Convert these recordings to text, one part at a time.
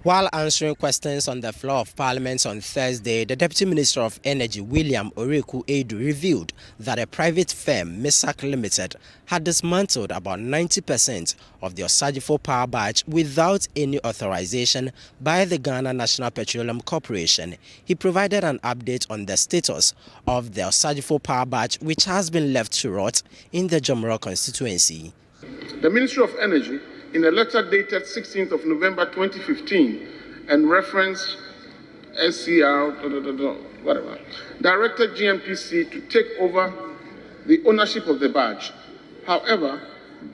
While answering questions on the floor of Parliament on Thursday, the Deputy Minister of Energy, William Oreku Edu, revealed that a private firm, Misak Limited, had dismantled about 90% of the Osagifo power barge without any authorization by the Ghana National Petroleum Corporation. He provided an update on the status of the Osagifo power barge, which has been left to rot in the Jomoro constituency. The Ministry of Energy, in a letter dated 16th of November 2015 and referenced SCR, whatever, directed GNPC to take over the ownership of the barge. However,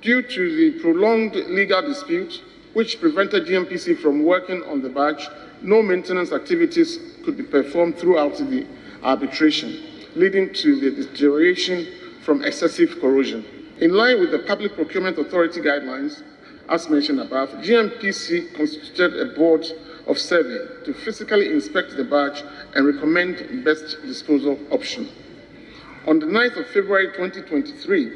due to the prolonged legal dispute, which prevented GNPC from working on the barge, no maintenance activities could be performed throughout the arbitration, leading to the deterioration from excessive corrosion. In line with the Public Procurement Authority guidelines, as mentioned above, GNPC constituted a board of survey to physically inspect the barge and recommend best disposal option. On the 9th of February 2023,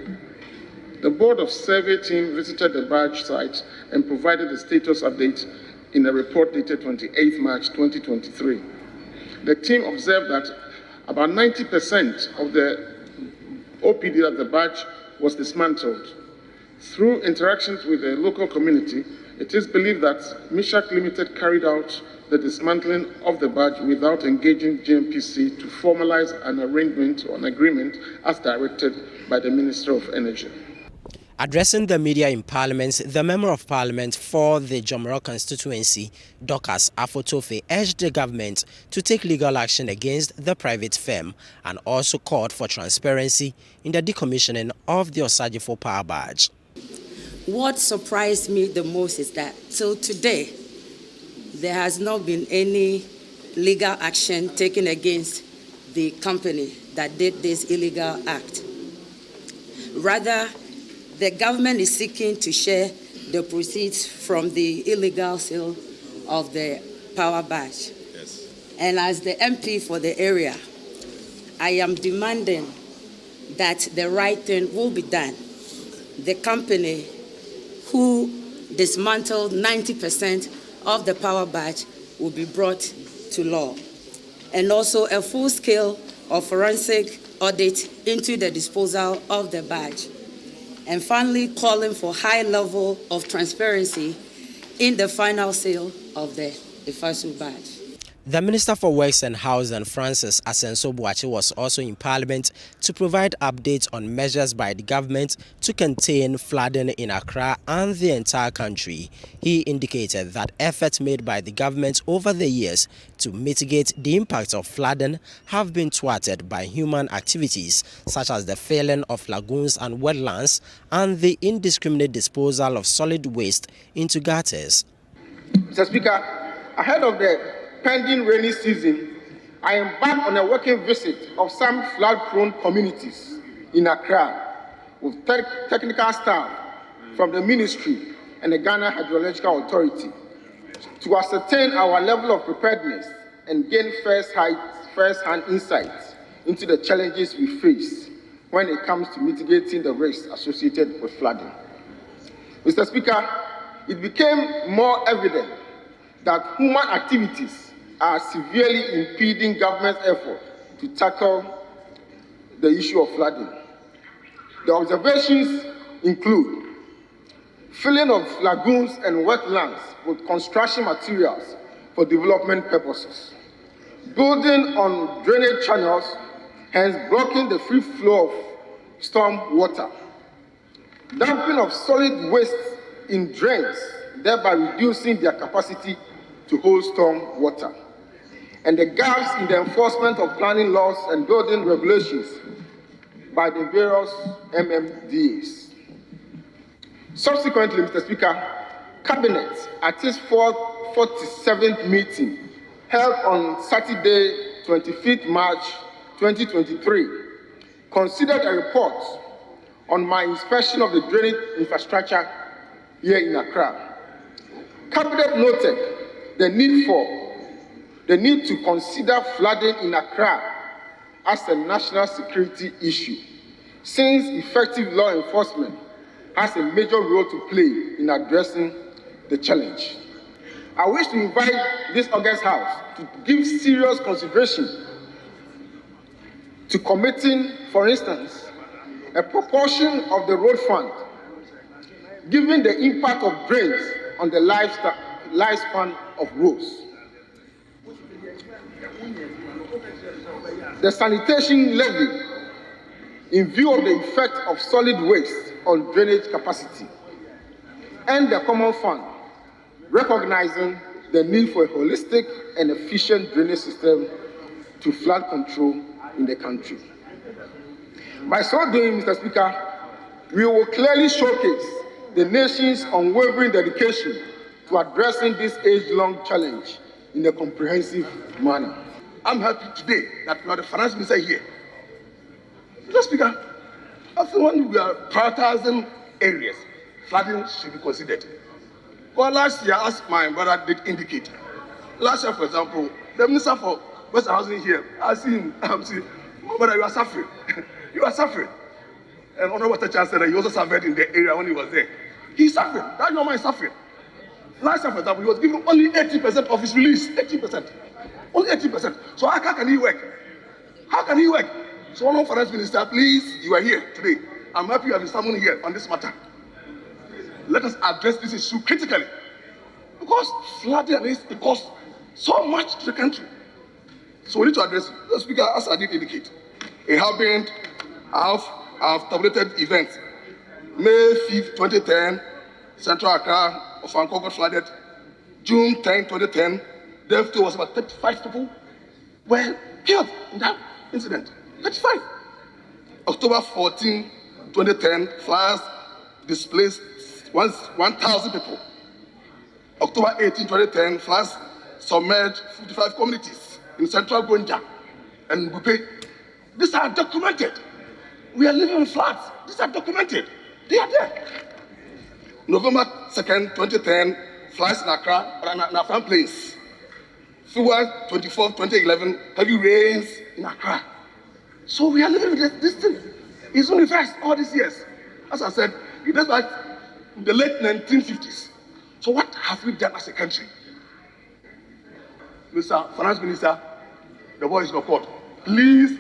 the board of survey team visited the barge site and provided a status update in a report dated 28th March 2023. The team observed that about 90% of the OPD of the barge was dismantled. Through interactions with the local community, it is believed that Misak Limited carried out the dismantling of the barge without engaging GNPC to formalize an arrangement or an agreement as directed by the Minister of Energy. Addressing the media in Parliament, the Member of Parliament for the Jomoro constituency, Dorcas Afotofe, urged the government to take legal action against the private firm and also called for transparency in the decommissioning of the Osagifo power barge. What surprised me the most is that till today, there has not been any legal action taken against the company that did this illegal act. Rather, the government is seeking to share the proceeds from the illegal sale of the power barge. Yes. And as the MP for the area, I am demanding that the right thing will be done. The company who dismantled 90% of the power barge will be brought to law. And also a full-scale or forensic audit into the disposal of the barge. And finally, calling for high level of transparency in the final sale of the Ifasu barge. The Minister for Works and Housing, Francis Asenso-Boakye, was also in Parliament to provide updates on measures by the government to contain flooding in Accra and the entire country. He indicated that efforts made by the government over the years to mitigate the impact of flooding have been thwarted by human activities such as the filling of lagoons and wetlands and the indiscriminate disposal of solid waste into gutters. Mr. Speaker, ahead of the pending rainy season, I embarked on a working visit of some flood-prone communities in Accra with technical staff from the ministry and the Ghana Hydrological Authority to ascertain our level of preparedness and gain first-hand insights into the challenges we face when it comes to mitigating the risks associated with flooding. Mr. Speaker, it became more evident that human activities are severely impeding government's effort to tackle the issue of flooding. The observations include filling of lagoons and wetlands with construction materials for development purposes, building on drainage channels, hence blocking the free flow of storm water, dumping of solid waste in drains, thereby reducing their capacity to hold storm water, and the gaps in the enforcement of planning laws and building regulations by the various MMDAs. Subsequently, Mr. Speaker, Cabinet at its 47th meeting held on Saturday, 25th March 2023, considered a report on my inspection of the drainage infrastructure here in Accra. Cabinet noted the need to consider flooding in Accra as a national security issue, since effective law enforcement has a major role to play in addressing the challenge. I wish to invite this August House to give serious consideration to committing, for instance, a proportion of the road fund, given the impact of drains on the lifespan of roads. The sanitation levy, in view of the effect of solid waste on drainage capacity, and the common fund, recognizing the need for a holistic and efficient drainage system to flood control in the country. By so doing, Mr. Speaker, we will clearly showcase the nation's unwavering dedication to addressing this age-long challenge in a comprehensive manner. I'm happy today that we have the finance minister here. Mr. Speaker, after when we are prioritizing areas, flooding should be considered. Well, last year, as my brother did indicate, last year, for example, the minister for Western Housing here, I see him, I'm saying, oh, brother, you are suffering. You are suffering. And Honorable Teacher said that he also suffered in the area when he was there. He's suffering. That young man is suffering. Last year, for example, he was given only 80% of his release. 80%. Only 80%. So how can he work? How can he work? So, Honorable Finance Minister, please, you are here today. I'm happy you have been summoned here on this matter. Let us address this issue critically. Because flooding it costs so much to the country. So we need to address it. The Speaker, as I did indicate, it happened, I've tabulated events. May 5th, 2010, Central Accra of Anko got flooded. June 10, 2010, death toll was about 35 people were killed in that incident. 35. October 14, 2010, fires displaced 1,000 people. October 18, 2010, floods submerged 55 communities in central Gonja and Bupe. These are documented. We are living in floods. These are documented. They are there. November 2nd, 2010, floods in Accra and Afan Plains. February 24, 2011, heavy rains in Accra. So we are living with this thing. It's only reversed all these years. As I said, it dates back in the late 1950s. So what have we done as a country? Mr. Finance Minister, the boy is not caught. Please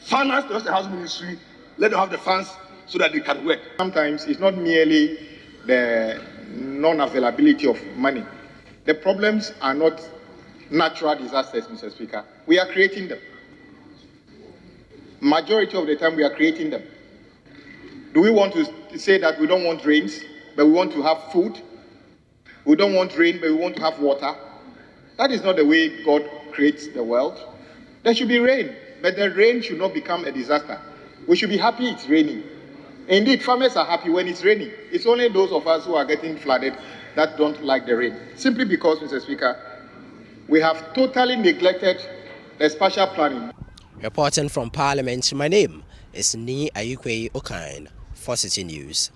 finance the Western Housing Ministry. Let them have the funds so that they can work. Sometimes it's not merely the non-availability of money. The problems are not natural disasters, Mr. Speaker. We are creating them. Majority of the time, we are creating them. Do we want to say that we don't want rains, but we want to have food? We don't want rain, but we want to have water? That is not the way God creates the world. There should be rain, but the rain should not become a disaster. We should be happy it's raining. Indeed, farmers are happy when it's raining. It's only those of us who are getting flooded that don't like the rain. Simply because, Mr. Speaker, we have totally neglected the spatial planning. Reporting from Parliament, my name is Ni Ayukwe Okine for Citi News.